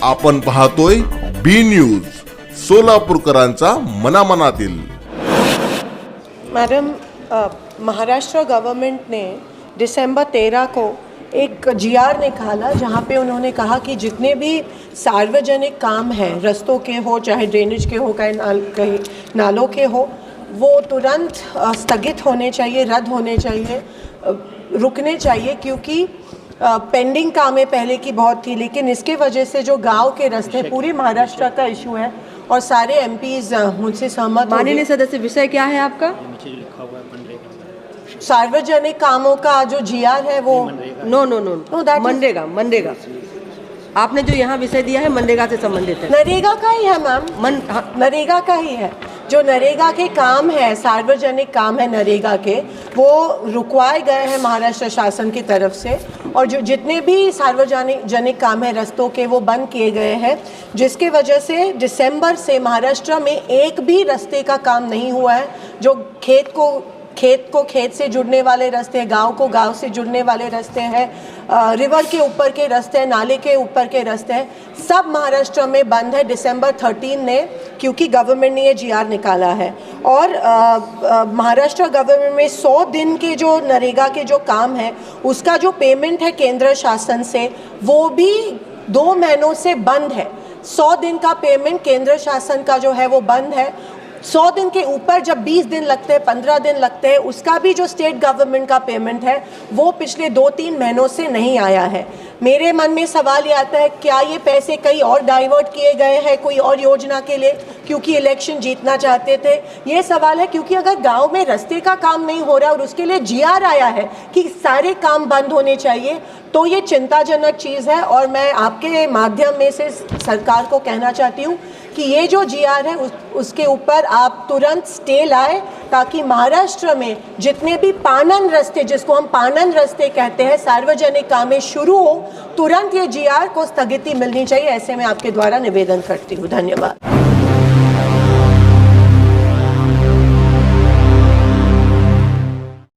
आपण पाहतोय B News, सोलापूरकरांचा मनामनातील। मैडम, महाराष्ट्र गवर्नमेंट ने दिसंबर 13 को एक जीआर निकाला जहां पे उन्होंने कहा कि जितने भी सार्वजनिक काम हैं, रस्तों के हो चाहे ड्रेनेज के हो कहीं नालों के हो, वो तुरंत स्थगित होने चाहिए, रद्द होने चाहिए, रुकने चाहिए, क्योंकि पेंडिंग कामें पहले की बहुत थी, लेकिन इसके वजह से जो गांव के रास्ते पूरे महाराष्ट्र का इशू है और सारे एमपीज मुझसे सहमत। माननीय सदस्य, विषय क्या है आपका? सार्वजनिक कामों का जो जीआर है वो नो मनरेगा आपने जो यहाँ विषय दिया है मनरेगा से संबंधित है। नरेगा का ही है मैम, नरेगा का ही है। जो नरेगा के काम है, सार्वजनिक काम है नरेगा के, वो रुकवाए गए हैं महाराष्ट्र शासन की तरफ से, और जो जितने भी सार्वजनिक काम है रस्तों के वो बंद किए गए हैं, जिसके वजह से दिसंबर से महाराष्ट्र में एक भी रास्ते का काम नहीं हुआ है। जो खेत को खेत से जुड़ने वाले रास्ते हैं, गांव को गांव से जुड़ने वाले रास्ते हैं, रिवर के ऊपर के रास्ते हैं, नाले के ऊपर के रास्ते हैं, सब महाराष्ट्र में बंद है दिसंबर 13 ने, क्योंकि गवर्नमेंट ने ये जीआर निकाला है। और महाराष्ट्र गवर्नमेंट में 100 दिन के जो नरेगा के जो काम है उसका जो पेमेंट है केंद्र शासन से, वो भी 2 महीनों से बंद है। 100 दिन का पेमेंट केंद्र शासन का जो है वो बंद है। 100 दिन के ऊपर जब 20 दिन लगते हैं, 15 दिन लगते हैं, उसका भी जो स्टेट गवर्नमेंट का पेमेंट है वो पिछले 2-3 महीनों से नहीं आया है। मेरे मन में सवाल ये आता है, क्या ये पैसे कहीं और डाइवर्ट किए गए हैं कोई और योजना के लिए, क्योंकि इलेक्शन जीतना चाहते थे? ये सवाल है, क्योंकि अगर गांव में रास्ते का काम नहीं हो रहा है और उसके लिए जीआर आया है कि सारे काम बंद होने चाहिए, तो ये चिंताजनक चीज़ है। और मैं आपके माध्यम में से सरकार को कहना चाहती हूँ कि ये जो जीआर है उसके ऊपर आप तुरंत स्टे लाए, ताकि महाराष्ट्र में जितने भी पानन रास्ते, जिसको हम पानन रास्ते कहते हैं, सार्वजनिक कामें शुरू हो, तुरंत ये जीआर को स्थगिति मिलनी चाहिए। ऐसे में आपके द्वारा निवेदन करती हूँ। धन्यवाद।